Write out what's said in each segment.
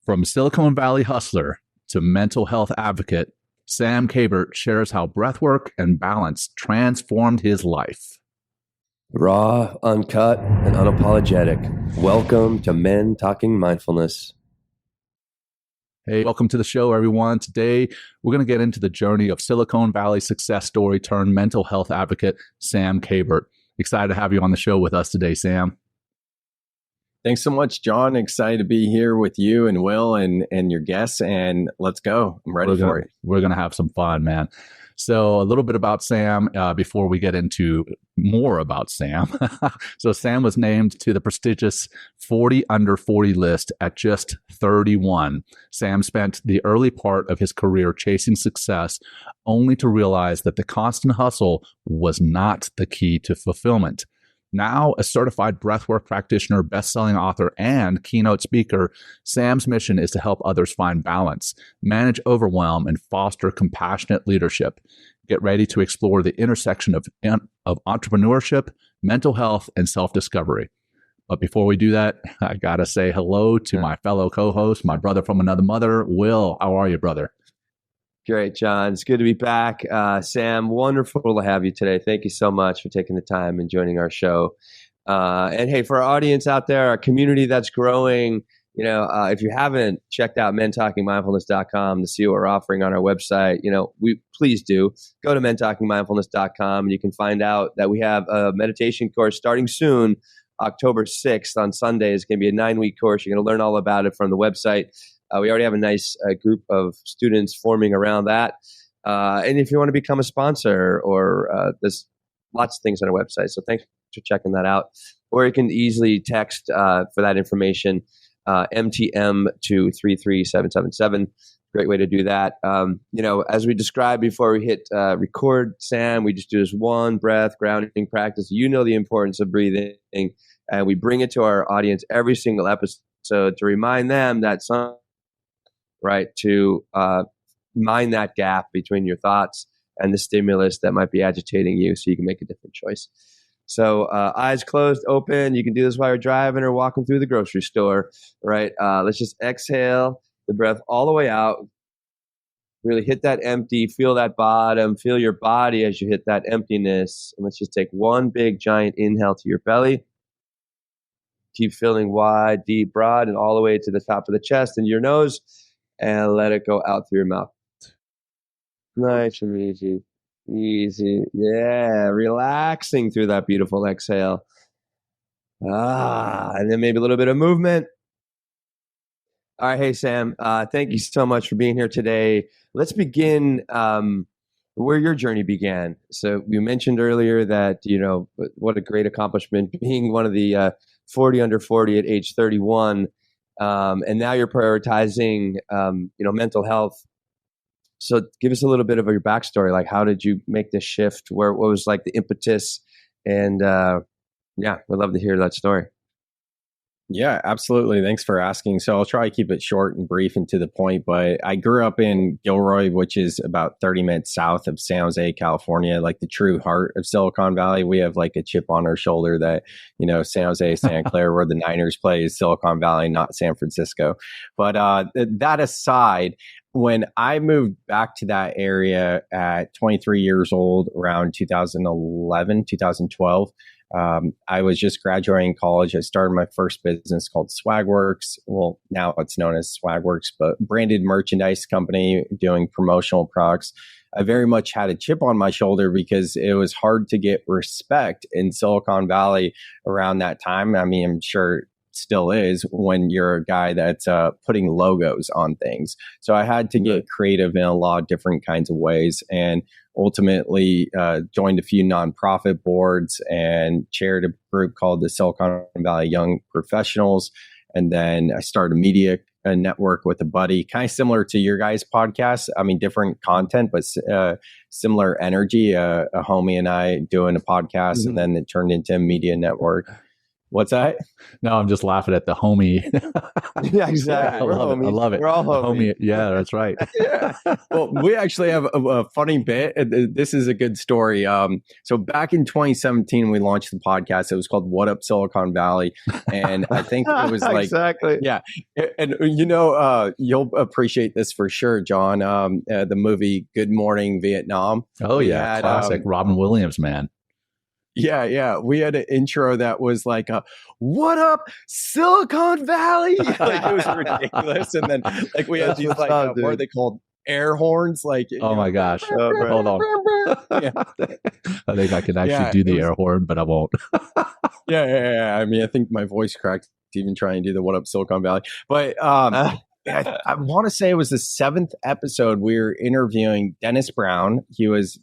From Silicon Valley hustler to mental health advocate, Sam Kabert shares how breathwork and balance transformed his life. Raw, uncut, and unapologetic. Welcome to Men Talking Mindfulness. Hey, welcome to the show, everyone. Today, we're going to get into the journey of Silicon Valley success story turned mental health advocate, Sam Kabert. Excited to have you on the show with us today, Sam. Thanks so much, John. Excited to be here with you and Will and your guests, and let's go. I'm ready for it. We're going to have some fun, man. So a little bit about Sam before we get into more about Sam. So Sam was named to the prestigious 40 under 40 list at just 31. Sam spent the early part of his career chasing success, only to realize that the constant hustle was not the key to fulfillment. Now a certified breathwork practitioner, bestselling author, and keynote speaker, Sam's mission is to help others find balance, manage overwhelm, and foster compassionate leadership. Get ready to explore the intersection of entrepreneurship, mental health, and self-discovery. But before we do that, I got to say hello to my fellow co-host, my brother from another mother, Will. How are you, brother? Great, John. It's good to be back. Sam, wonderful to have you today. Thank you so much for taking the time and joining our show. And hey, for our audience out there, our community that's growing, if you haven't checked out mentalkingmindfulness.com to see what we're offering on our website, please do. Go to mentalkingmindfulness.com and you can find out that we have a meditation course starting soon, October 6th on Sunday. It's going to be a 9-week course. You're going to learn all about it from the website. We already have a nice group of students forming around that. And if you want to become a sponsor or there's lots of things on our website. So thanks for checking that out. Or you can easily text for that information, MTM to 33777. Great way to do that. As we described before we hit record, Sam, we just do this one breath grounding practice. You know the importance of breathing, and we bring it to our audience every single episode to remind them that to mind that gap between your thoughts and the stimulus that might be agitating you so you can make a different choice. So eyes closed, open. You can do this while you're driving or walking through the grocery store, right? Let's just exhale the breath all the way out. Really hit that empty, feel that bottom, feel your body as you hit that emptiness. And let's just take one big giant inhale to your belly. Keep feeling wide, deep, broad, and all the way to the top of the chest and your nose. And let it go out through your mouth. Nice and easy. Easy. Yeah. Relaxing through that beautiful exhale. And then maybe a little bit of movement. All right. Hey, Sam. Thank you so much for being here today. Let's begin where your journey began. So you mentioned earlier that, what a great accomplishment being one of the 40 under 40 at age 31. And now you're prioritizing, mental health. So give us a little bit of your backstory. Like, how did you make this shift? What was like the impetus? And we'd love to hear that story. Yeah, absolutely. Thanks for asking. So I'll try to keep it short and brief and to the point, but I grew up in Gilroy, which is about 30 minutes south of San Jose, California, like the true heart of Silicon Valley. We have like a chip on our shoulder that, San Jose, Santa Clara, where the Niners play is Silicon Valley, not San Francisco. But that aside, when I moved back to that area at 23 years old, around 2011, 2012, I was just graduating college. I started my first business called Swagworks. Well, now it's known as Swagworks, but branded merchandise company doing promotional products. I very much had a chip on my shoulder because it was hard to get respect in Silicon Valley around that time. I mean, I'm sure still is when you're a guy that's putting logos on things. So I had to get creative in a lot of different kinds of ways, and ultimately joined a few nonprofit boards and chaired a group called the Silicon Valley Young Professionals. And then I started a media network with a buddy, kind of similar to your guys' podcast. I mean, different content, but similar energy. A homie and I doing a podcast, and then it turned into a media network. What's that? No, I'm just laughing at the homie. Yeah, exactly. I love it. I love it. We're all The homies. Yeah, that's right. Yeah. Well, we actually have a funny bit. This is a good story. So back in 2017, we launched the podcast. It was called What Up Silicon Valley. And I think it was like, exactly. yeah. And you'll appreciate this for sure, Jon. The movie Good Morning Vietnam. Oh, yeah. Classic. Robin Williams, man. Yeah. We had an intro that was like, what up, Silicon Valley? Like, it was ridiculous. And then like we had these like, what are they called? Air horns. Like, oh my gosh. Hold on. Yeah. I think I can actually do the air horn, but I won't. Yeah. I mean, I think my voice cracked even trying to do the what up Silicon Valley. But I want to say it was the 7th episode. We were interviewing Dennis Brown. He was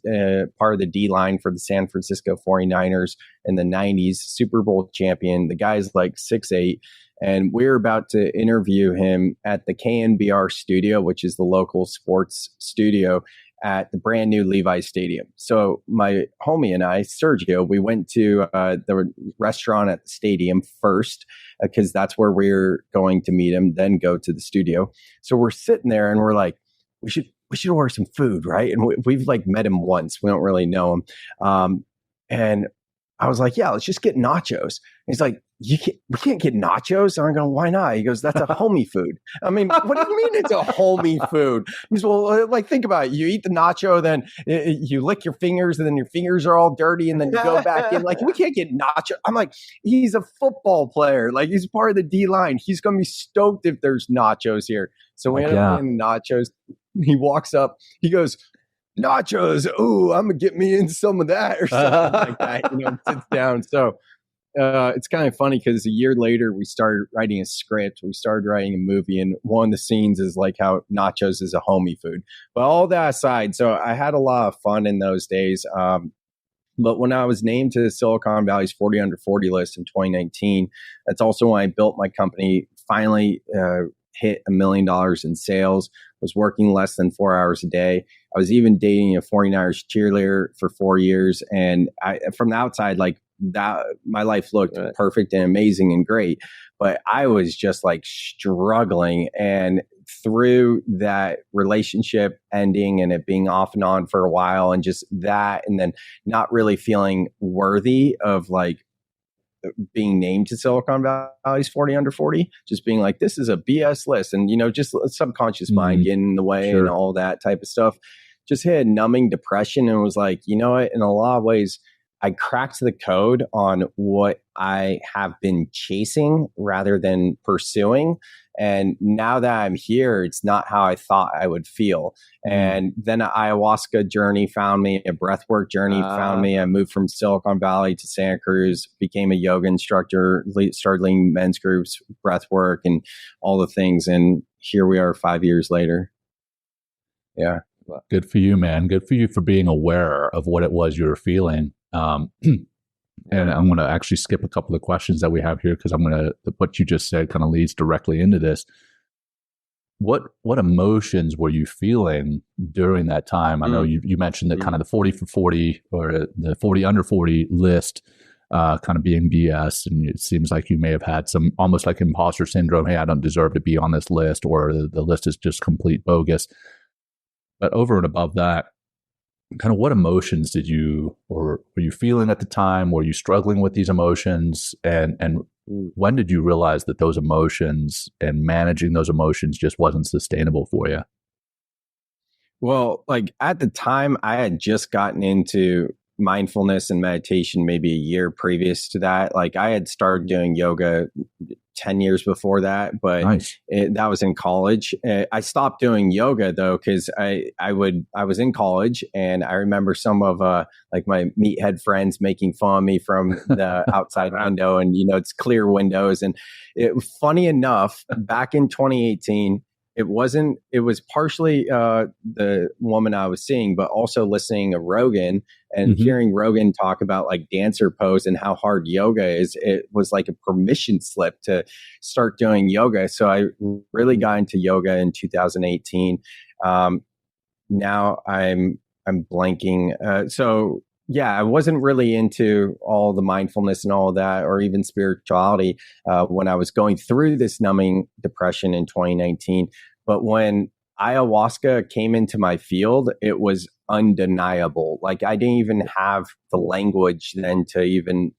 part of the D line for the San Francisco 49ers in the 90s, Super Bowl champion. The guy's like 6'8". And we were about to interview him at the KNBR studio, which is the local sports studio at the brand new Levi's Stadium. So my homie and I, Sergio, we went to the restaurant at the stadium first because that's where we're going to meet him, then go to the studio. So we're sitting there and we're like, we should order some food, right? And we've like met him once. We don't really know him. And I was like, yeah, let's just get nachos. And he's like, we can't get nachos. And I'm going, why not? He goes, that's a homie food. I mean, what do you mean it's a homie food? He's, well, like, think about it. You eat the nacho, then you lick your fingers, and then your fingers are all dirty, and then you go back in. Like, we can't get nacho. I'm like, he's a football player. Like, he's part of the D line. He's going to be stoked if there's nachos here. So we end up getting nachos. He walks up. He goes, nachos. Oh, I'm going to get me in some of that or something like that. Sits down. So it's kind of funny because a year later we started writing a script. We started writing a movie, and one of the scenes is like how nachos is a homie food. But all that aside, so I had a lot of fun in those days. But when I was named to Silicon Valley's 40 Under 40 list in 2019, that's also when I built my company, finally hit $1 million in sales, was working less than 4 hours a day. I was even dating a 49ers cheerleader for 4 years. And from the outside, like that, my life looked perfect and amazing and great. But I was just like struggling. And through that relationship ending and it being off and on for a while and just that, and then not really feeling worthy of like being named to Silicon Valley's 40 Under 40, just being like, this is a BS list. And, just subconscious mind getting in the way and all that type of stuff. Just hit numbing depression and was like, you know what? In a lot of ways, I cracked the code on what I have been chasing rather than pursuing. And now that I'm here, it's not how I thought I would feel. And then an ayahuasca journey found me, a breathwork journey found me. I moved from Silicon Valley to Santa Cruz, became a yoga instructor, started leading men's groups, breathwork, and all the things. And here we are 5 years later. Yeah. Good for you, man. Good for you for being aware of what it was you were feeling. And I'm going to actually skip a couple of questions that we have here because what you just said kind of leads directly into this. What emotions were you feeling during that time? I know you mentioned that kind of the 40 for 40 or the 40 under 40 list kind of being BS. And it seems like you may have had some almost like imposter syndrome. Hey, I don't deserve to be on this list, or the list is just complete bogus. But over and above that, kind of what emotions were you feeling at the time? Were you struggling with these emotions? And when did you realize that those emotions and managing those emotions just wasn't sustainable for you? Well, like at the time, I had just gotten into mindfulness and meditation maybe a year previous to that. Like I had started doing yoga 10 years before that, but nice. That was in college. I stopped doing yoga though, because I was in college, and I remember some of like my meathead friends making fun of me from the outside window, and it's clear windows. And funny enough, back in 2018, it was partially the woman I was seeing, but also listening to Rogan and hearing Rogan talk about like dancer pose and how hard yoga is. It was like a permission slip to start doing yoga. So I really got into yoga in 2018. Now I'm blanking. So Yeah, I wasn't really into all the mindfulness and all of that, or even spirituality when I was going through this numbing depression in 2019. But when ayahuasca came into my field, it was undeniable. Like I didn't even have the language then to even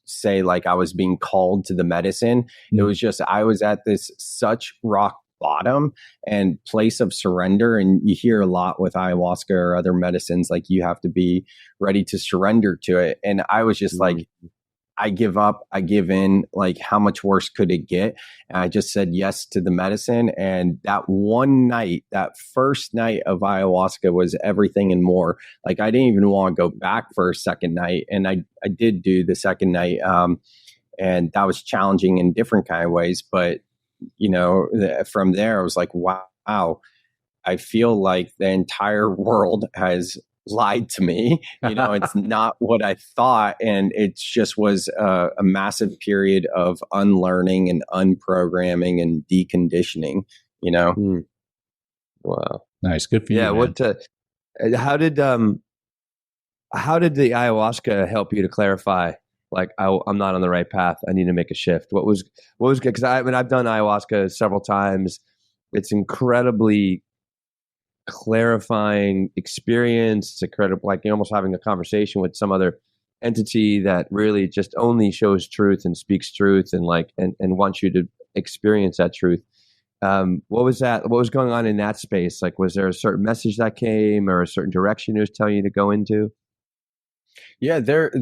say like I was being called to the medicine. It was just, I was at this such rock bottom and place of surrender. And you hear a lot with ayahuasca or other medicines, like you have to be ready to surrender to it. And I was just like, I give up, I give in, like how much worse could it get? And I just said yes to the medicine. And that one night, that first night of ayahuasca was everything and more. Like I didn't even want to go back for a second night. And I did do the second night. And that was challenging in different kind of ways. But, you know, from there, I was like, wow, I feel like the entire world has lied to me. You know, it's not what I thought. And it just was a massive period of unlearning and unprogramming and deconditioning, you know? Wow. Nice. Good for you. Yeah. Man. How did the ayahuasca help you to clarify, like, I'm not on the right path. I need to make a shift. What was good? Because I've done ayahuasca several times. It's incredibly clarifying experience. It's incredible, like you're almost having a conversation with some other entity that really just only shows truth and speaks truth and wants you to experience that truth. What was that? What was going on in that space? Like, was there a certain message that came or a certain direction it was telling you to go into? Yeah, there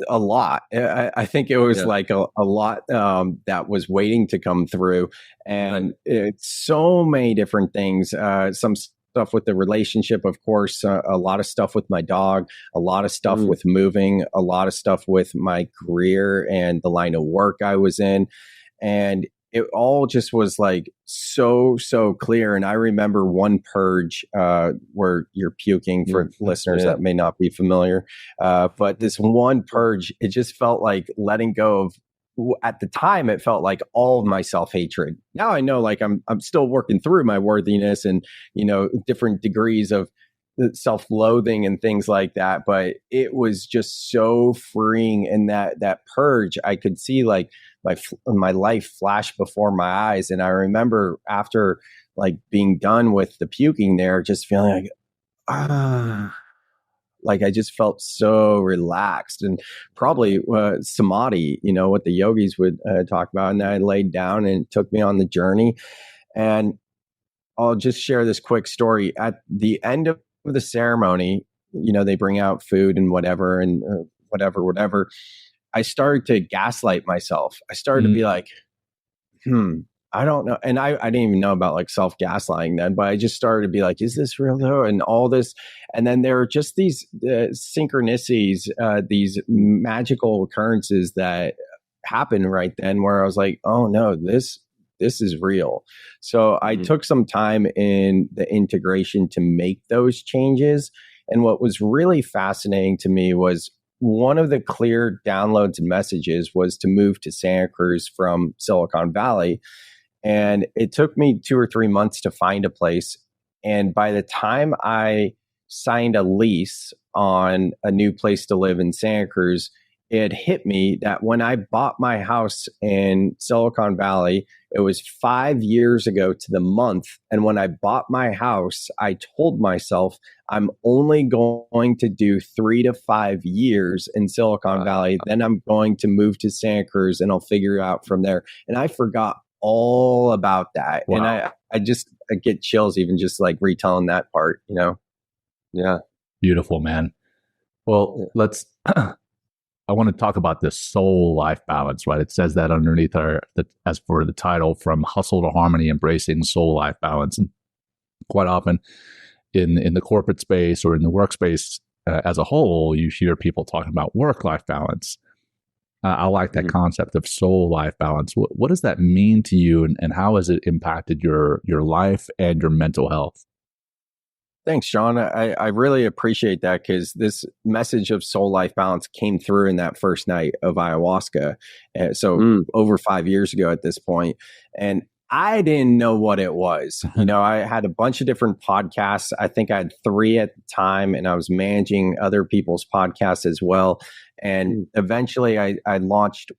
a lot. I think it was like a lot that was waiting to come through, and it's so many different things. Some stuff with the relationship, of course, a lot of stuff with my dog, a lot of stuff with moving, a lot of stuff with my career and the line of work I was in, and it all just was like so clear. And I remember one purge where you're puking for listeners that may not be familiar. But this one purge, it just felt like letting go of, at the time, it felt like all of my self-hatred. Now I know, like I'm still working through my worthiness and, you know, different degrees of self-loathing and things like that. But it was just so freeing. And that purge, I could see like my life flash before my eyes. And I remember after like being done with the puking there, just feeling like I just felt so relaxed, and probably samadhi, you know, what the yogis would talk about. And then I laid down and it took me on the journey. And I'll just share this quick story. At the end of the ceremony, you know, they bring out food and whatever, and whatever. I started to gaslight myself. I started to be like, I don't know. And I didn't even know about like self-gaslighting then, but I just started to be like, is this real though? And all this. And then there are just these synchronicities, these magical occurrences that happen right then where I was like, oh no, this is real. So I took some time in the integration to make those changes. And what was really fascinating to me was one of the clear downloads and messages was to move to Santa Cruz from Silicon Valley. And it took me 2 or 3 months to find a place. And by the time I signed a lease on a new place to live in Santa Cruz, it hit me that when I bought my house in Silicon Valley, it was 5 years ago to the month. And when I bought my house, I told myself I'm only going to do 3 to 5 years in Silicon Valley. Then I'm going to move to Santa Cruz and I'll figure it out from there. And I forgot all about that. Wow. And I get chills even just like retelling that part, you know? Yeah. Beautiful, man. Well, I want to talk about this soul life balance, right? It says that underneath as for the title, From Hustle to Harmony, Embracing Soul Life Balance. And quite often in the corporate space or in the workspace as a whole, you hear people talking about work-life balance. I like that concept of soul life balance. What does that mean to you, and how has it impacted your life and your mental health? Thanks, Jon. I really appreciate that, because this message of soul life balance came through in that first night of ayahuasca. So over 5 years ago at this point. And I didn't know what it was. I had a bunch of different podcasts. I think I had 3 at the time, and I was managing other people's podcasts as well. And eventually I launched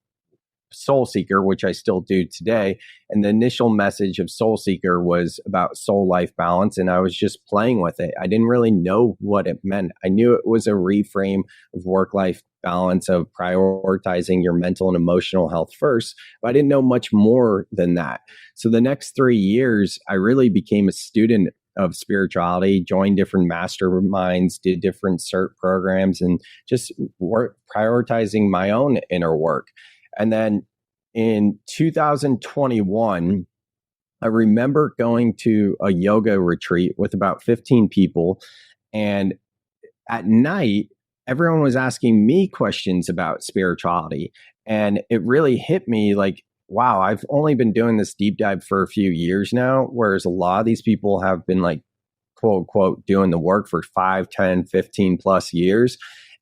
Soul Seeker, which I still do today. And the initial message of Soul Seeker was about soul life balance. And I was just playing with it. I didn't really know what it meant. I knew it was a reframe of work life balance, of prioritizing your mental and emotional health first. But I didn't know much more than that. So the next 3 years, I really became a student of spirituality, joined different masterminds, did different cert programs, and just prioritizing my own inner work. And then in 2021, I remember going to a yoga retreat with about 15 people. And at night, everyone was asking me questions about spirituality. And it really hit me like, wow, I've only been doing this deep dive for a few years now, whereas a lot of these people have been like, quote unquote, doing the work for 5, 10, 15 plus years.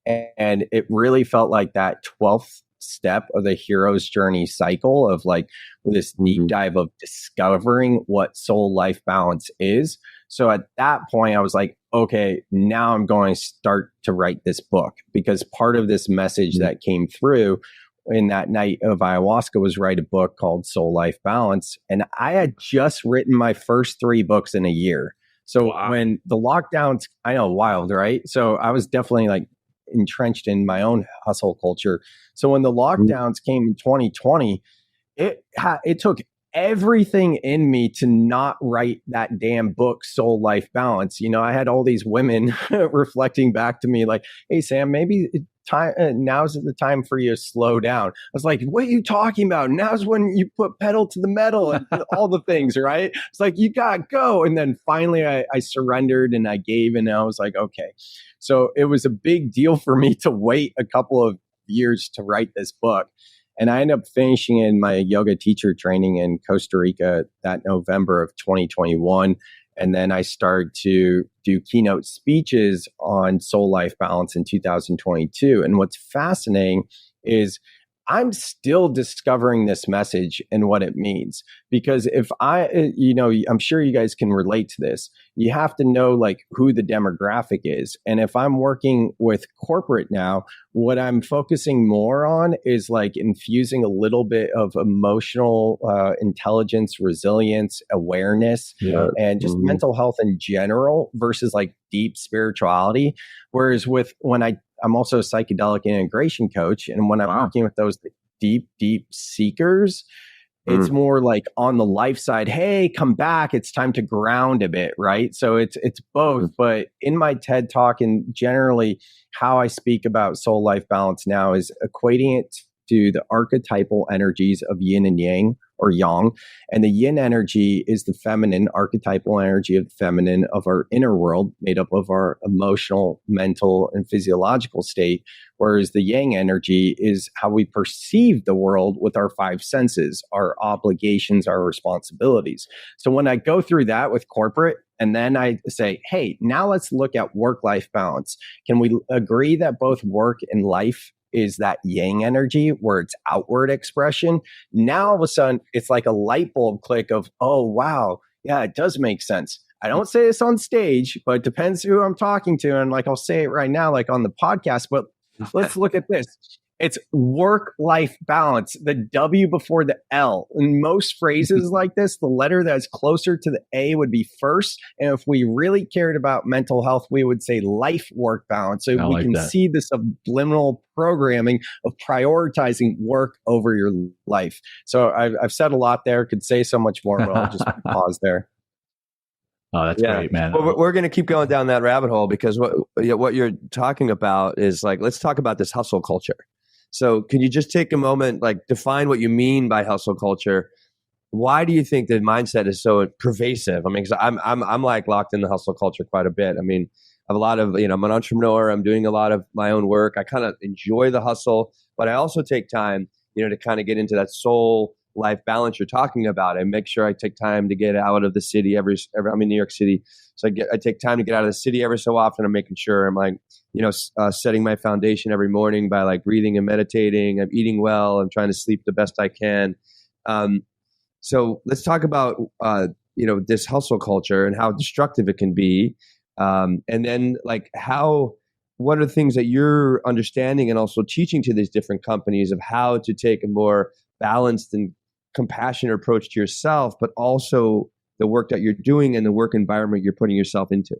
And it really felt like that 12th step of the hero's journey cycle of like this deep dive of discovering what soul life balance is. So at that point, I was like, okay, now I'm going to start to write this book, because part of this message that came through in that night of ayahuasca was write a book called Soul Life Balance. And I had just written my first 3 books in a year. So when the lockdowns, I know, wild, right? So I was definitely like entrenched in my own hustle culture. So when the lockdowns came in 2020, it took everything in me to not write that damn book, Soul Life Balance. I had all these women reflecting back to me like, hey, Sam, maybe now's the time for you to slow down. I was like, what are you talking about? Now's when you put pedal to the metal and all the things, right? It's like, you gotta go. And then finally I surrendered and I gave, and I was like, okay. So it was a big deal for me to wait a couple of years to write this book. And I ended up finishing in my yoga teacher training in Costa Rica that November of 2021. And then I started to do keynote speeches on soul life balance in 2022. And what's fascinating is I'm still discovering this message and what it means. Because if I'm sure you guys can relate to this. You have to know like who the demographic is. And if I'm working with corporate now, what I'm focusing more on is like infusing a little bit of emotional intelligence, resilience, awareness, and just mental health in general versus like deep spirituality. Whereas I'm also a psychedelic integration coach. And when I'm working with those deep seekers, it's more like on the life side, hey, come back. It's time to ground a bit, right? So it's both. But in my TED Talk and generally how I speak about soul life balance now is equating it to the archetypal energies of yin and yang, or yang. And the yin energy is the feminine, archetypal energy of the feminine of our inner world, made up of our emotional, mental, and physiological state. Whereas the yang energy is how we perceive the world with our 5 senses, our obligations, our responsibilities. So when I go through that with corporate, and then I say, hey, now let's look at work-life balance. Can we agree that both work and life is that yang energy where it's outward expression? Now all of a sudden it's like a light bulb click of, oh, wow. Yeah, it does make sense. I don't say this on stage, but it depends who I'm talking to. And like, I'll say it right now, like on the podcast, but let's look at this. It's work-life balance, the W before the L. In most phrases like this, the letter that's closer to the A would be first. And if we really cared about mental health, we would say life-work balance. So we can see this subliminal programming of prioritizing work over your life. So I've said a lot there, could say so much more, but I'll just pause there. Oh, that's great, man. Well, we're going to keep going down that rabbit hole, because what you're talking about is like, let's talk about this hustle culture. So can you just take a moment, like define what you mean by hustle culture? Why do you think the mindset is so pervasive? I mean, because I'm like locked in the hustle culture quite a bit. I mean, I have a lot of, I'm an entrepreneur. I'm doing a lot of my own work. I kind of enjoy the hustle, but I also take time, to kind of get into that soul life balance you're talking about, and make sure I take time to get out of the city every I'm in New York City. So I take time to get out of the city every so often. I'm making sure I'm like, setting my foundation every morning by like breathing and meditating. I'm eating well. I'm trying to sleep the best I can. So let's talk about this hustle culture and how destructive it can be, and then like what are the things that you're understanding and also teaching to these different companies of how to take a more balanced and compassionate approach to yourself, but also the work that you're doing and the work environment you're putting yourself into.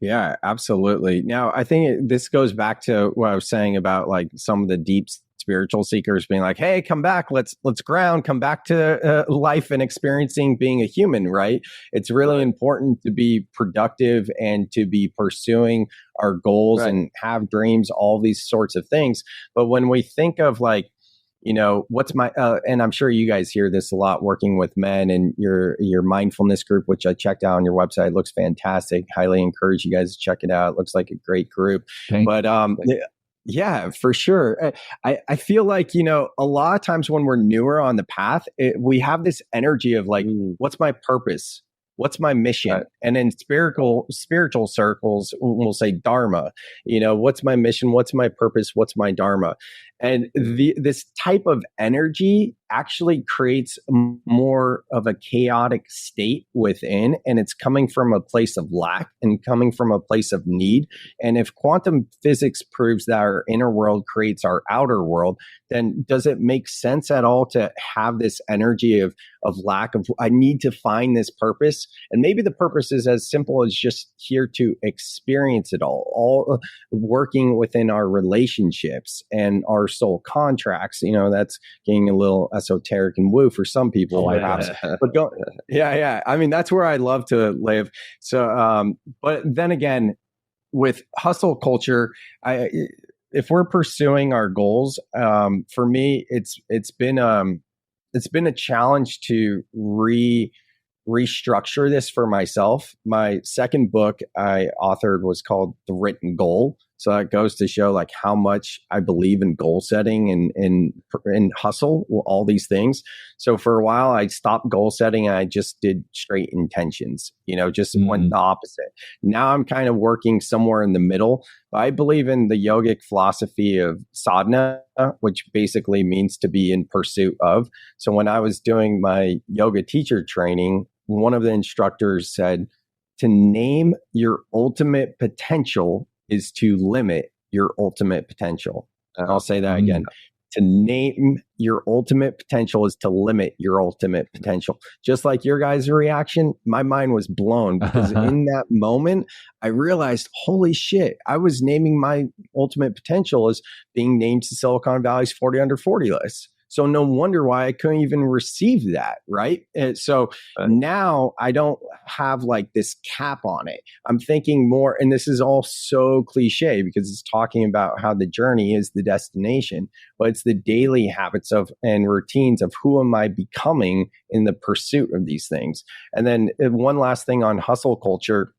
Yeah, absolutely. Now, I think this goes back to what I was saying about like some of the deep spiritual seekers being like, "Hey, come back, let's ground, come back to life and experiencing being a human." Right? It's really important to be productive and to be pursuing our goals and have dreams, all these sorts of things. But when we think of like, what's my and I'm sure you guys hear this a lot working with men, and your mindfulness group, which I checked out on your website, looks fantastic. Highly encourage you guys to check it out. It looks like a great group. Yeah, for sure. I feel like, a lot of times when we're newer on the path, we have this energy of like, what's my purpose? What's my mission? Right. And in spiritual circles, we'll say dharma. What's my mission? What's my purpose? What's my dharma? And this type of energy actually creates more of a chaotic state within, and it's coming from a place of lack and coming from a place of need. And if quantum physics proves that our inner world creates our outer world, then does it make sense at all to have this energy of lack of, I need to find this purpose? And maybe the purpose is as simple as just here to experience it all working within our relationships and our soul contracts. That's getting a little esoteric and woo for some people, perhaps. But I mean, that's where I love to live. So, but then again, with hustle culture, if we're pursuing our goals, for me, it's been a challenge to restructure this for myself. My second book I authored was called The Written Goal. So that goes to show like how much I believe in goal setting and hustle, all these things. So for a while I stopped goal setting and I just did straight intentions, just went the opposite. Now I'm kind of working somewhere in the middle. I believe in the yogic philosophy of sadhana, which basically means to be in pursuit of. So when I was doing my yoga teacher training, one of the instructors said to name your ultimate potential is to limit your ultimate potential. And I'll say that again. To name your ultimate potential is to limit your ultimate potential. Just like your guys' reaction, my mind was blown because in that moment, I realized, holy shit, I was naming my ultimate potential as being named to Silicon Valley's 40 under 40 list. So no wonder why I couldn't even receive that, right? And so now I don't have like this cap on it. I'm thinking more, and this is all so cliche because it's talking about how the journey is the destination, but it's the daily habits of and routines of who am I becoming in the pursuit of these things. And then one last thing on hustle culture.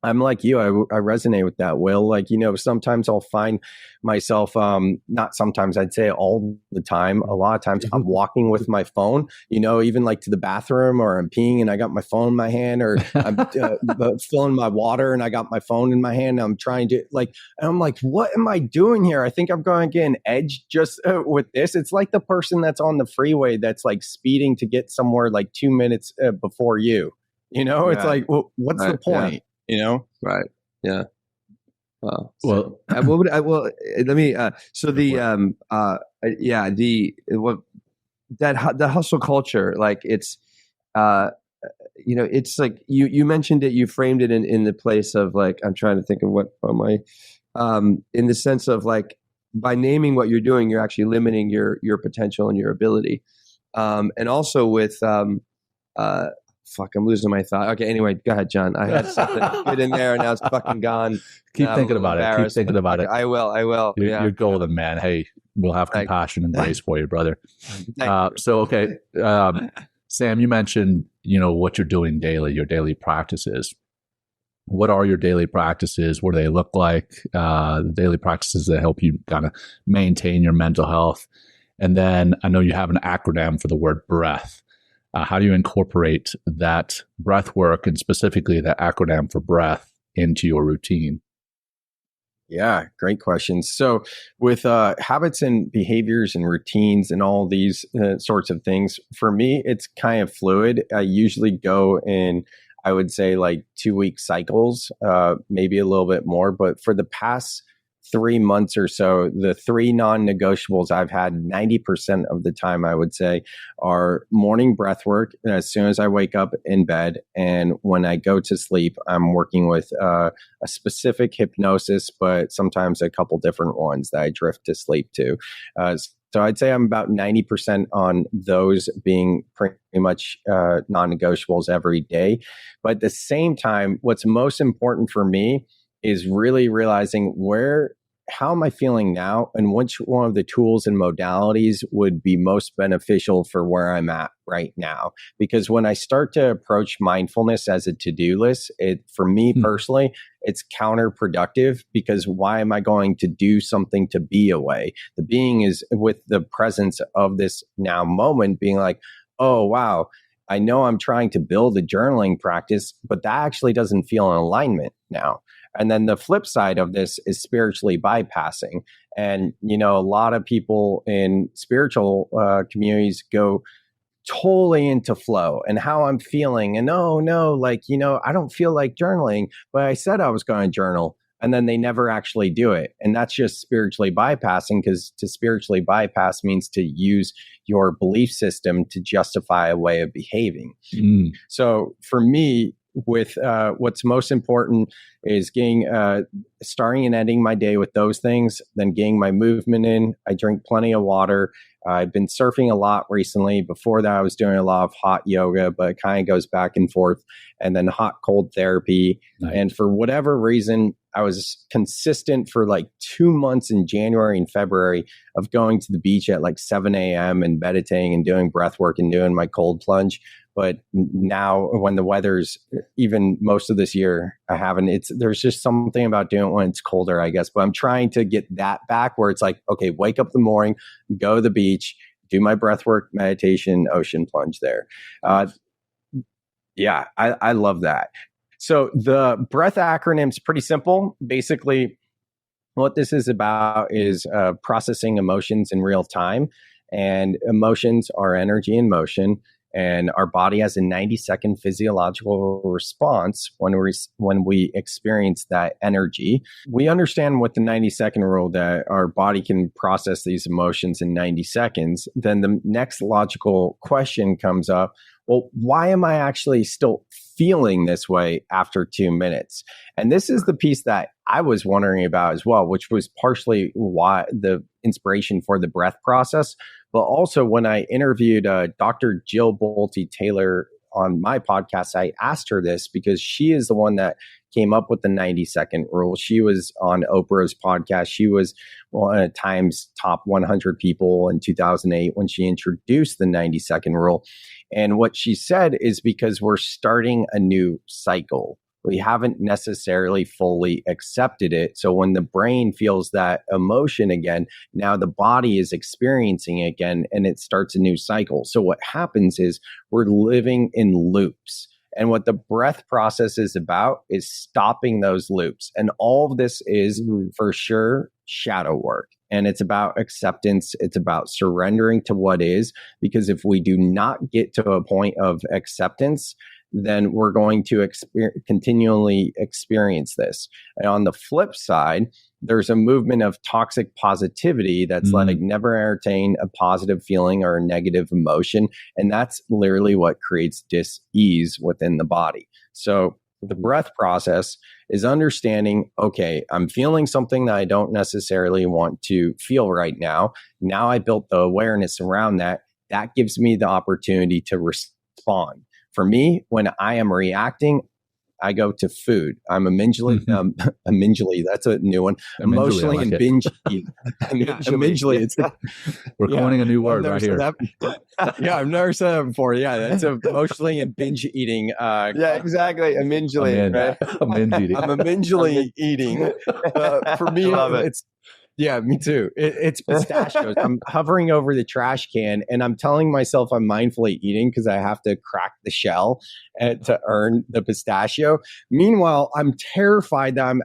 I'm like you. I resonate with that, Will. Like, sometimes I'll find myself, not sometimes, I'd say all the time. A lot of times I'm walking with my phone, even like to the bathroom, or I'm peeing and I got my phone in my hand, or I'm filling my water and I got my phone in my hand. I'm trying to and I'm like, what am I doing here? I think I'm going to get an edge just with this. It's like the person that's on the freeway that's like speeding to get somewhere like 2 minutes before you, it's like, well, what's the point? Right. Yeah. Wow. Well, let me, so the the hustle culture, like it's, it's like you mentioned it, you framed it in the place of like, I'm trying to think of what am I, in the sense of like, by naming what you're doing, you're actually limiting your potential and your ability. And also with, I'm losing my thought. Okay, anyway, go ahead, John. I had something good in there, and now it's fucking gone. Keep thinking about it. Keep thinking about it. I will. You're golden, man. Hey, we'll have compassion and grace for you, brother. Okay, Sam, you mentioned, what you're doing daily, your daily practices. What are your daily practices? What do they look like? The daily practices that help you kind of maintain your mental health. And then I know you have an acronym for the word breath. How do you incorporate that breath work and specifically that acronym for breath into your routine? Yeah, great questions. So with habits and behaviors and routines and all these sorts of things, for me, it's kind of fluid. I usually go in, I would say like 2-week cycles, maybe a little bit more. But for the past 3 months or so, the 3 non-negotiables I've had 90% of the time, I would say, are morning breath work as soon as I wake up in bed. And when I go to sleep, I'm working with a specific hypnosis, but sometimes a couple different ones that I drift to sleep to. So I'd say I'm about 90% on those being pretty much non-negotiables every day. But at the same time, what's most important for me is really realizing how am I feeling now, and which one of the tools and modalities would be most beneficial for where I'm at right now. Because when I start to approach mindfulness as a to-do list, for me personally, it's counterproductive, because why am I going to do something to be away? The being is with the presence of this now moment, being like, oh, wow, I know I'm trying to build a journaling practice, but that actually doesn't feel in alignment now. And then the flip side of this is spiritually bypassing. And, a lot of people in spiritual communities go totally into flow and how I'm feeling. And oh, no, I don't feel like journaling, but I said I was going to journal. And then they never actually do it. And that's just spiritually bypassing, because to spiritually bypass means to use your belief system to justify a way of behaving. So for me, with what's most important is starting and ending my day with those things, then getting my movement in. I drink plenty of water. I've been surfing a lot recently. Before that, I was doing a lot of hot yoga, but it kind of goes back and forth. And then hot cold therapy. Nice. And for whatever reason, I was consistent for like 2 months in January and February of going to the beach at like 7 a.m. and meditating and doing breath work and doing my cold plunge. But now when the weather's, even most of this year, I haven't, there's just something about doing it when it's colder, I guess. But I'm trying to get that back, where it's like, okay, wake up in the morning, go to the beach, do my breath work, meditation, ocean plunge there. Yeah, I love that. So the breath acronym's pretty simple. Basically, what this is about is processing emotions in real time. And emotions are energy in motion. And our body has a 90-second physiological response when we experience that energy. We understand with the 90-second rule that our body can process these emotions in 90 seconds. Then the next logical question comes up, well, why am I actually still feeling this way after 2 minutes? And this is the piece that I was wondering about as well, which was partially why the inspiration for the breath process. But also when I interviewed Dr. Jill Bolte-Taylor on my podcast, I asked her this because she is the one that came up with the 90-second rule. She was on Oprah's podcast. She was one of Time's top 100 people in 2008 when she introduced the 90-second rule. And what she said is because we're starting a new cycle. We haven't necessarily fully accepted it. So when the brain feels that emotion again, now the body is experiencing it again, and it starts a new cycle. So what happens is we're living in loops. And what the breath process is about is stopping those loops. And all of this is for sure shadow work. And it's about acceptance. It's about surrendering to what is, because if we do not get to a point of acceptance, then we're going to continually experience this. And on the flip side, there's a movement of toxic positivity that's like never entertain a positive feeling or a negative emotion. And that's literally what creates dis-ease within the body. So the breath process is understanding, okay, I'm feeling something that I don't necessarily want to feel right now. Now I built the awareness around that. That gives me the opportunity to respond. For me, when I am reacting, I go to food. I'm amygdala, that's a new one. Emotionally and binge eating. Amygdala. We're coining a new word right here. Yeah, I've never said that before. Yeah, that's emotionally and binge eating. Yeah, exactly. Amygdala, right? I'm amygdala eating. For me, Yeah, me too. It's pistachios. I'm hovering over the trash can and I'm telling myself I'm mindfully eating because I have to crack the shell to earn the pistachio. Meanwhile, I'm terrified that I'm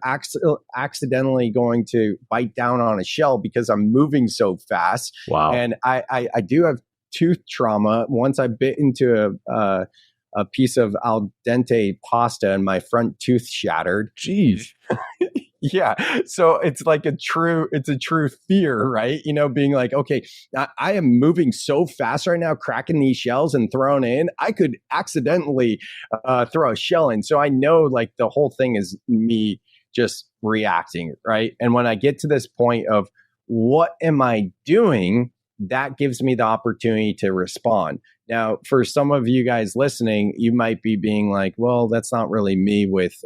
accidentally going to bite down on a shell because I'm moving so fast. Wow. And I do have tooth trauma. Once I bit into a piece of al dente pasta and my front tooth shattered. Jeez. Yeah. So it's like a true fear, right? You know, being like, okay, I am moving so fast right now, cracking these shells and throwing in. I could accidentally throw a shell in. So I know like the whole thing is me just reacting, right? And when I get to this point of what am I doing, that gives me the opportunity to respond. Now, for some of you guys listening, you might be being like, well, that's not really me with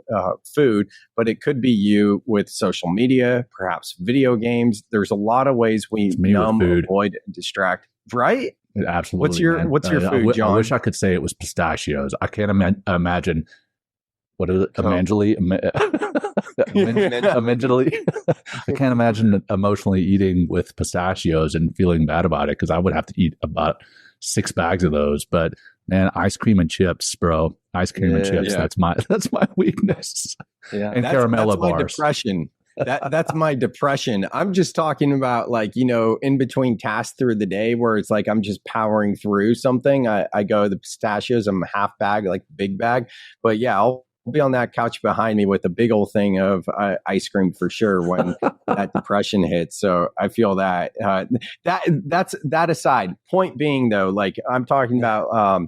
food, but it could be you with social media, perhaps video games. There's a lot of ways we numb, avoid, and distract, right? Absolutely. What's your food, John? I wish I could say it was pistachios. I can't imagine. What is it? Amangeli? I can't imagine emotionally eating with pistachios and feeling bad about it because I would have to eat about 6 bags of those. But man, ice cream and chips, bro. Ice cream and chips. Yeah. That's my weakness. Yeah. And caramella bars. My depression. That's my depression. I'm just talking about like, you know, in between tasks through the day where it's like I'm just powering through something. I go the pistachios, I'm half bag, like big bag. But yeah, I'll be on that couch behind me with a big old thing of ice cream for sure when that depression hits. So I feel that that's that aside. Point being though, like I'm talking about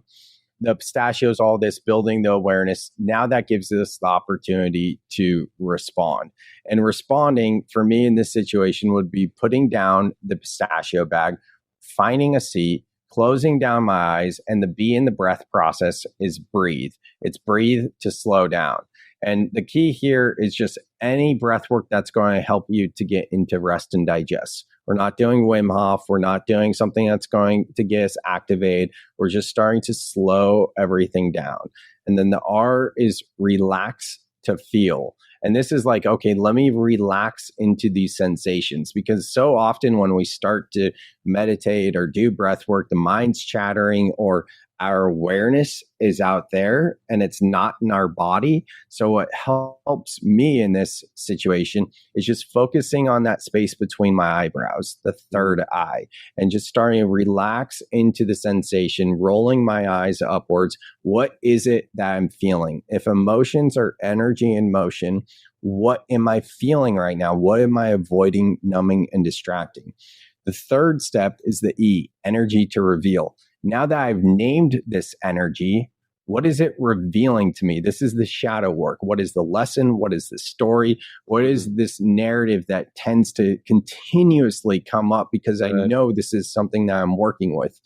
the pistachios, all this building the awareness. Now that gives us the opportunity to respond. And responding for me in this situation would be putting down the pistachio bag, finding a seat, closing down my eyes, and the B in the breath process is breathe. It's breathe to slow down. And the key here is just any breath work that's going to help you to get into rest and digest. We're not doing Wim Hof. We're not doing something that's going to get us activated. We're just starting to slow everything down. And then the R is relax to feel. And this is like, okay, let me relax into these sensations, because so often when we start to meditate or do breath work, the mind's chattering or our awareness is out there and it's not in our body. So what helps me in this situation is just focusing on that space between my eyebrows, the third eye, and just starting to relax into the sensation, rolling my eyes upwards. What is it that I'm feeling? If emotions are energy in motion, what am I feeling right now? What am I avoiding, numbing, and distracting? The third step is the E, energy to reveal. Now that I've named this energy, what is it revealing to me? This is the shadow work. What is the lesson? What is the story? What is this narrative that tends to continuously come up because I know this is something that I'm working with?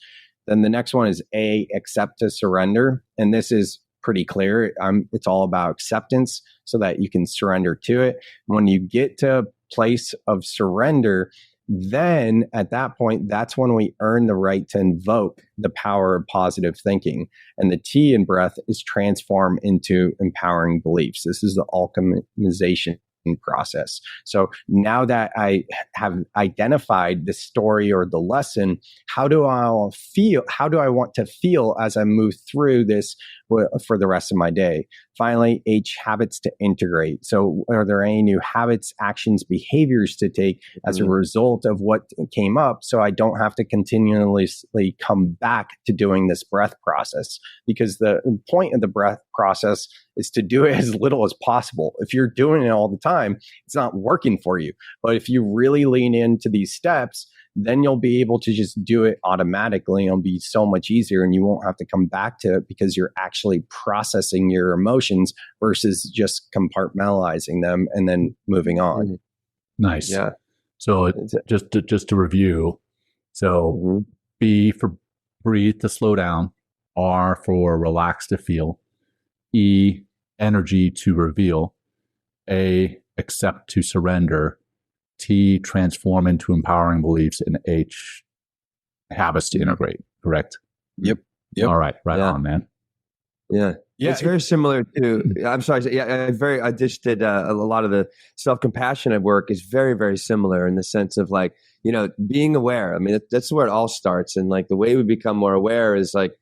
Then the next one is A, accept to surrender. And this is pretty clear. It's all about acceptance so that you can surrender to it. When you get to a place of surrender, then at that point, that's when we earn the right to invoke the power of positive thinking. And the T in breath is transform into empowering beliefs. This is the alchemization process. So now that I have identified the story or the lesson, how do I feel? How do I want to feel as I move through this for the rest of my day? Finally, H, habits to integrate. So are there any new habits, actions, behaviors to take as a result of what came up so I don't have to continuously come back to doing this breath process? Because the point of the breath process is to do it as little as possible. If you're doing it all the time, it's not working for you. But if you really lean into these steps, then you'll be able to just do it automatically. It'll be so much easier and you won't have to come back to it because you're actually processing your emotions versus just compartmentalizing them and then moving on. Nice. Yeah. So just to review. So B for breathe to slow down. R for relax to feel. E, energy to reveal. A, accept to surrender. T, transform into empowering beliefs. And H, habits to integrate. Correct? Yep. All right. Right on, man. Yeah. Yeah, It's very similar to, I'm sorry. Yeah, I just did a lot of the self-compassionate work is very, very similar in the sense of like, being aware. I mean, that's where it all starts. And like the way we become more aware is like,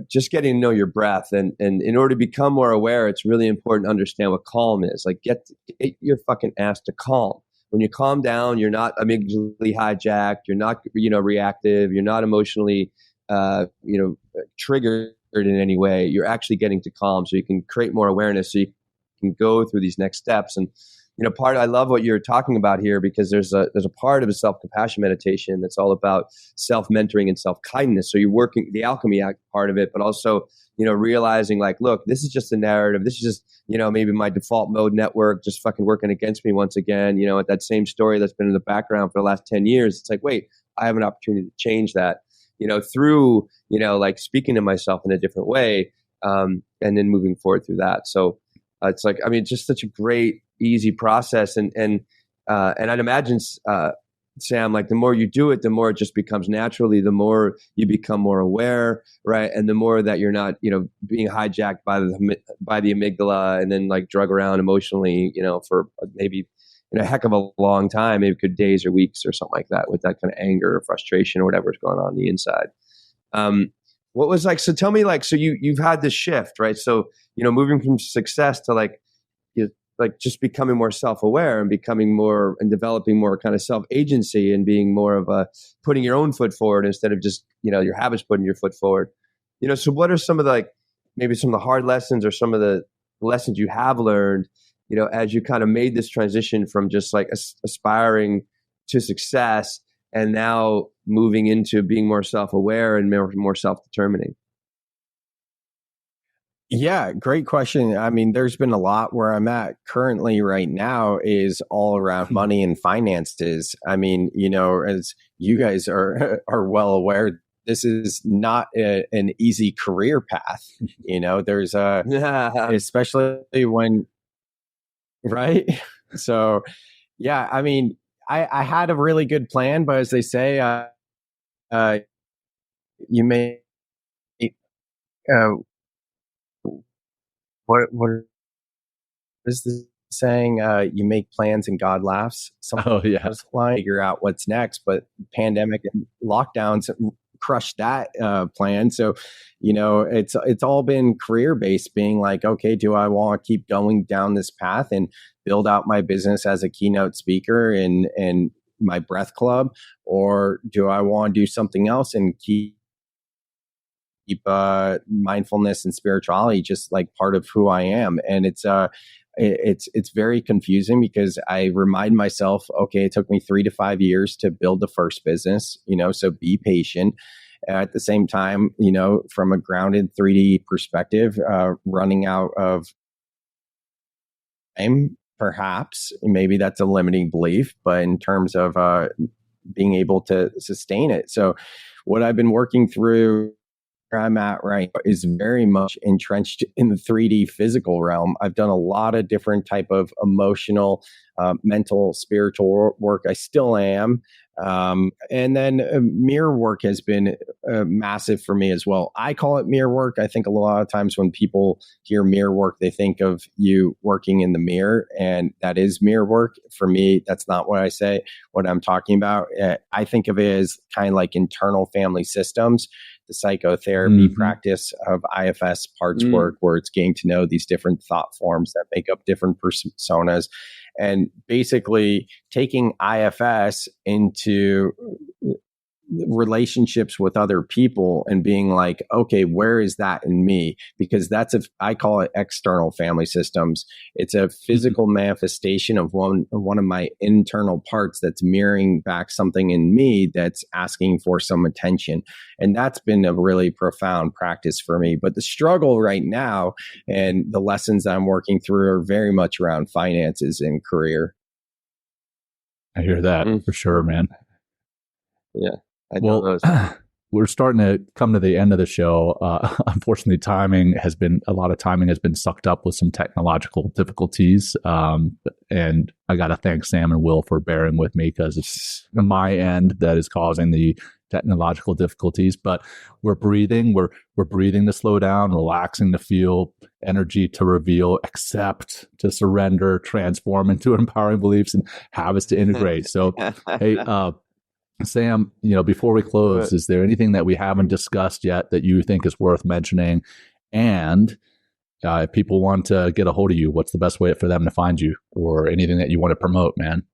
just getting to know your breath. And in order to become more aware, it's really important to understand what calm is. Like get your fucking ass to calm. When you calm down, you're not amygdala hijacked. You're not, reactive. You're not emotionally, triggered in any way. You're actually getting to calm so you can create more awareness so you can go through these next steps. And I love what you're talking about here, because there's a part of a self-compassion meditation that's all about self-mentoring and self-kindness. So you're working the alchemy part of it, but also realizing like, look, this is just a narrative. This is just maybe my default mode network just fucking working against me once again. At that same story that's been in the background for the last 10 years. It's like, wait, I have an opportunity to change that. Through, like speaking to myself in a different way, and then moving forward through that. So it's like, just such a great, easy process. And I'd imagine, Sam, like the more you do it, the more it just becomes naturally, the more you become more aware, right? And the more that you're not, being hijacked by the amygdala and then like drug around emotionally, for maybe a heck of a long time, maybe it could days or weeks or something like that, with that kind of anger or frustration or whatever's going on the inside. What was like, so tell me, like, so you've had this shift, right? So, moving from success to like just becoming more self-aware and becoming more and developing more kind of self-agency and being more of a putting your own foot forward instead of just, your habits putting your foot forward. So what are some of the, like, maybe some of the hard lessons or some of the lessons you have learned, as you kind of made this transition from just like aspiring to success and now moving into being more self-aware and more self-determining? Yeah, great question. I mean, there's been a lot. Where I'm at currently right now is all around money and finances. I mean, as you guys are well aware, this is not an easy career path. There's especially when, right? So, yeah, I mean, I had a really good plan, but as they say, you may, what is the saying? You make plans and God laughs. Oh yeah, figure out what's next. But pandemic and lockdowns crushed that plan. So, it's all been career based, being like, okay, do I want to keep going down this path and build out my business as a keynote speaker and my breath club, or do I want to do something else and keep mindfulness and spirituality just like part of who I am? And it's very confusing, because I remind myself, okay, it took me 3 to 5 years to build the first business, so be patient. At the same time, from a grounded 3D perspective, running out of time, perhaps, maybe that's a limiting belief, but in terms of being able to sustain it. So what I've been working through, where I'm at right now, is very much entrenched in the 3D physical realm. I've done a lot of different type of emotional, mental, spiritual work. I still am. And then mirror work has been massive for me as well. I call it mirror work. I think a lot of times when people hear mirror work, they think of you working in the mirror, and that is mirror work. For me, that's not what I say. What I'm talking about, I think of it as kind of like internal family systems, the psychotherapy practice of IFS parts work, where it's getting to know these different thought forms that make up different personas, and basically taking IFS into relationships with other people and being like, okay, where is that in me? Because I call it external family systems. It's a physical manifestation of one of my internal parts that's mirroring back something in me that's asking for some attention. And that's been a really profound practice for me. But the struggle right now and the lessons I'm working through are very much around finances and career. I hear that for sure, man. Yeah. Well, we're starting to come to the end of the show. Unfortunately, a lot of timing has been sucked up with some technological difficulties. And I got to thank Sam and Will for bearing with me, because it's my end that is causing the technological difficulties, but we're breathing. We're breathing to slow down, relaxing to feel, energy to reveal, accept to surrender, transform into empowering beliefs, and habits to integrate. So, hey, Sam, before we close, is there anything that we haven't discussed yet that you think is worth mentioning? And if people want to get a hold of you, what's the best way for them to find you, or anything that you want to promote, man?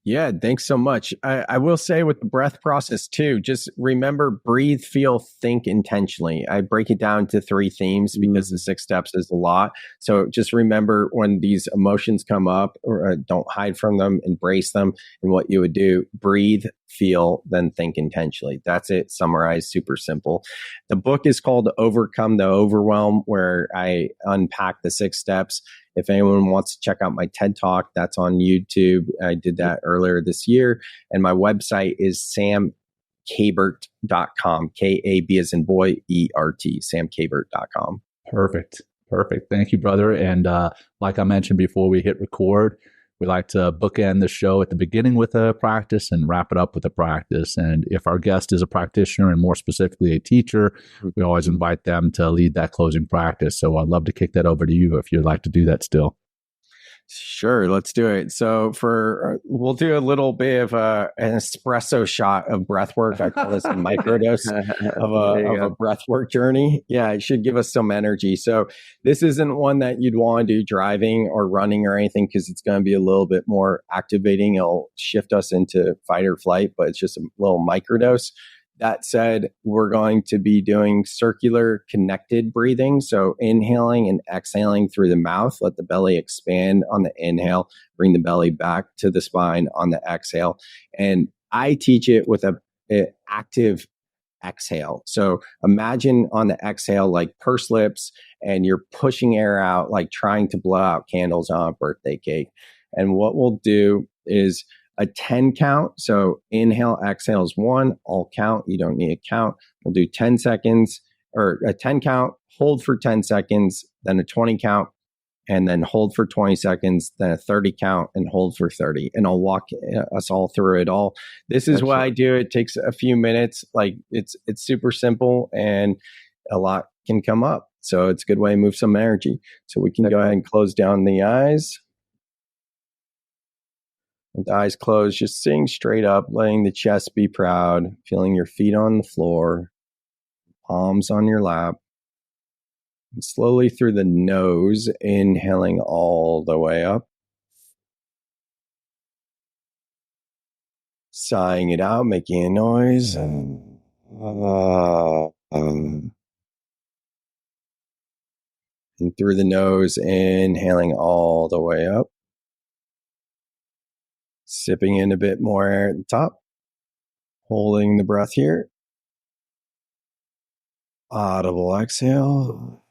Yeah, thanks so much. I will say with the breath process too, just remember, breathe, feel, think intentionally. I break it down to 3 themes because the 6 steps is a lot. So just remember when these emotions come up, or don't hide from them, embrace them. And what you would do, breathe, feel, then think intentionally. That's it. Summarized, super simple. The book is called Overcome the Overwhelm, where I unpack the 6 steps. If anyone wants to check out my TED Talk, that's on YouTube. I did that earlier this year. And my website is samkabert.com, K-A-B as in boy, E-R-T, samkabert.com. Perfect. Thank you, brother. And like I mentioned before we hit record, we like to bookend the show at the beginning with a practice and wrap it up with a practice. And if our guest is a practitioner, and more specifically a teacher, we always invite them to lead that closing practice. So I'd love to kick that over to you if you'd like to do that still. Sure, let's do it. So we'll do a little bit of an espresso shot of breathwork. I call this a microdose of a breathwork journey. Yeah, it should give us some energy. So this isn't one that you'd want to do driving or running or anything, because it's going to be a little bit more activating. It'll shift us into fight or flight, but it's just a little microdose. That said, we're going to be doing circular connected breathing. So inhaling and exhaling through the mouth. Let the belly expand on the inhale. Bring the belly back to the spine on the exhale. And I teach it with an active exhale. So imagine on the exhale, like pursed lips, and you're pushing air out, like trying to blow out candles on a birthday cake. And what we'll do is a 10 count. So inhale, exhale is 1. I'll count. You don't need a count. We'll do 10 seconds, or a 10 count, hold for 10 seconds, then a 20 count, and then hold for 20 seconds, then a 30 count, and hold for 30. And I'll walk us all through it all. This is what I do. It takes a few minutes. Like it's super simple, and a lot can come up. So it's a good way to move some energy. So we can go ahead and close down the eyes. With the eyes closed, just sitting straight up, letting the chest be proud, feeling your feet on the floor, palms on your lap. And slowly through the nose, inhaling all the way up. Sighing it out, making a noise. And through the nose, inhaling all the way up. Sipping in a bit more air at the top. Holding the breath here. Audible exhale.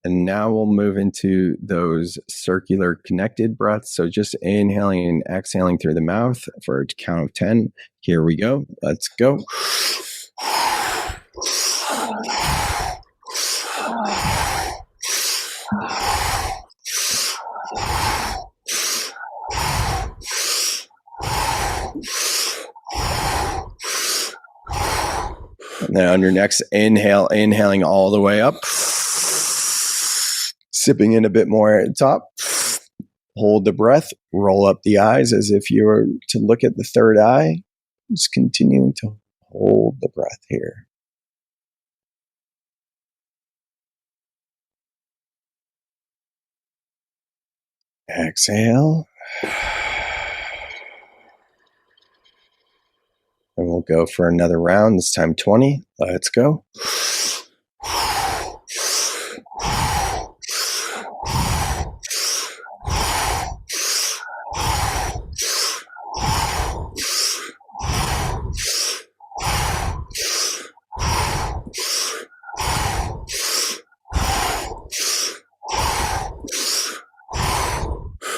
And now we'll move into those circular connected breaths. So just inhaling and exhaling through the mouth for a count of 10. Here we go. Let's go. And then on your next inhale, inhaling all the way up. Sipping in a bit more at the top. Hold the breath. Roll up the eyes as if you were to look at the third eye. Just continuing to hold the breath here. Exhale. And we'll go for another round, this time 20. Let's go.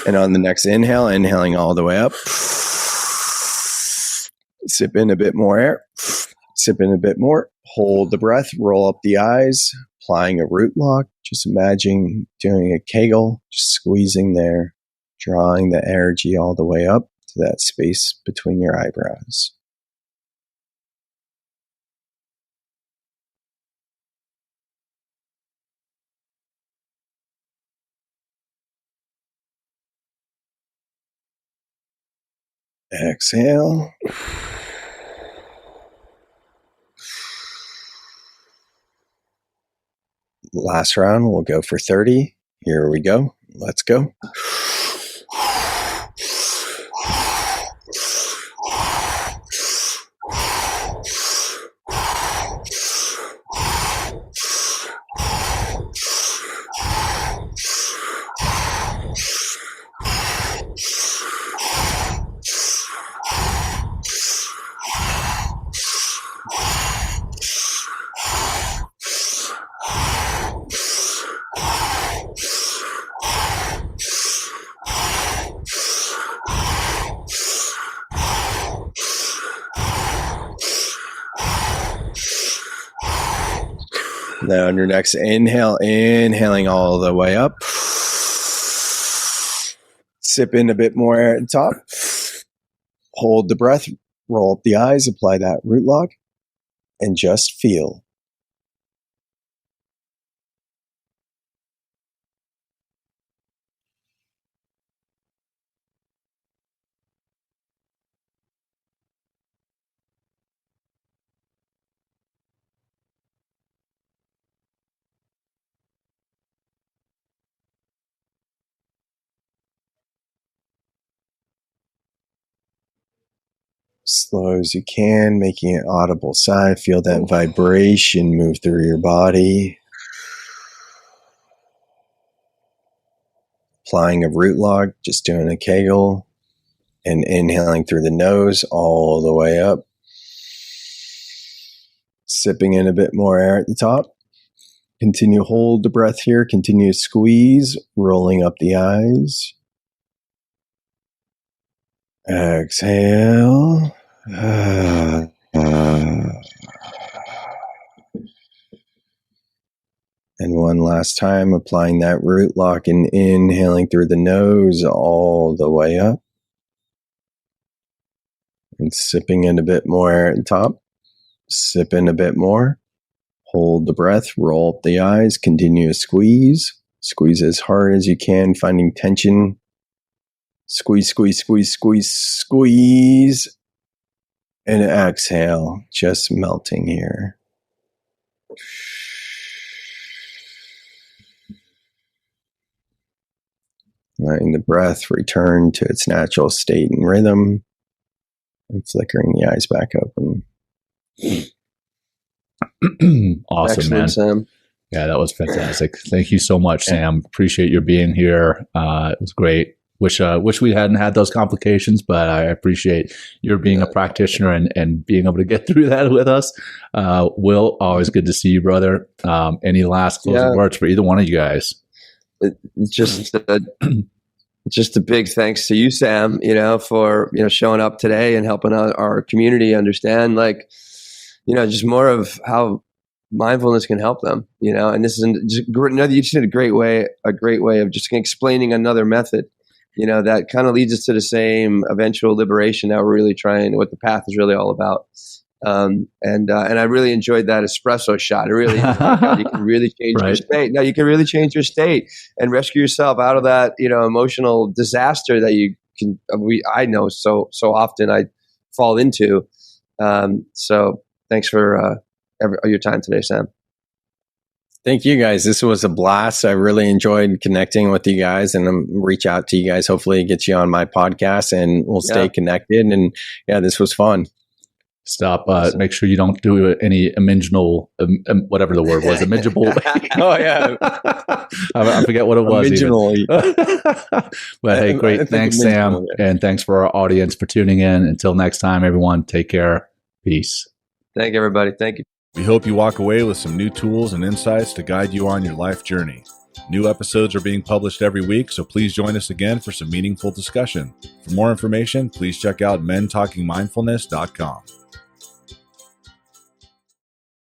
And on the next inhale, inhaling all the way up. Sip in a bit more air. Sip in a bit more. Hold the breath. Roll up the eyes. Applying a root lock. Just imagine doing a Kegel. Just squeezing there. drawing the energy all the way up to that space between your eyebrows. Exhale. Last round, we'll go for 30. Here we go. Let's go. Now on your next inhale, inhaling all the way up. Sip in a bit more air at the top. Hold the breath, roll up the eyes, apply that root lock, and just feel. Slow as you can, making an audible sigh. Feel that vibration move through your body. Applying a root lock, just doing a Kegel, and inhaling through the nose all the way up. Sipping in a bit more air at the top. Continue, hold the breath here. Continue to squeeze, rolling up the eyes. Exhale. And one last time, applying that root lock and inhaling through the nose all the way up. And sipping in a bit more air at the top. Sip in a bit more. Hold the breath, roll up the eyes, continue to squeeze. Squeeze as hard as you can, finding tension. Squeeze, squeeze, squeeze, squeeze, squeeze. And exhale, just melting here. Letting the breath return to its natural state and rhythm. And flickering the eyes back open. Awesome, Excellent, man. Sam. Yeah, that was fantastic. Thank you so much, Sam. Appreciate your being here. It was great. Wish we hadn't had those complications, but I appreciate your being a practitioner and being able to get through that with us. Will, always good to see you, brother. Any last closing words for either one of you guys? Just a big thanks to you, Sam, for, showing up today and helping our community understand, just more of how mindfulness can help them, and this is you just did a great way of just explaining another method, that kind of leads us to the same eventual liberation that we're really trying, what the path is really all about. And I really enjoyed that espresso shot. I really, you can really change your state. Now you can really change your state and rescue yourself out of that, emotional disaster that I know so often I fall into. So thanks for your time today, Sam. Thank you guys. This was a blast. I really enjoyed connecting with you guys, and I'm reach out to you guys. Hopefully get you on my podcast and we'll stay connected. And this was fun. Stop. Make sure you don't do any imaginal, whatever the word was, imaginable. Oh yeah, I forget what it was. But hey, great. Thanks, Sam, and thanks for our audience for tuning in. Until next time, everyone, take care. Peace. Thank you, everybody. Thank you. We hope you walk away with some new tools and insights to guide you on your life journey. New episodes are being published every week, so please join us again for some meaningful discussion. For more information, please check out mentalkingmindfulness.com.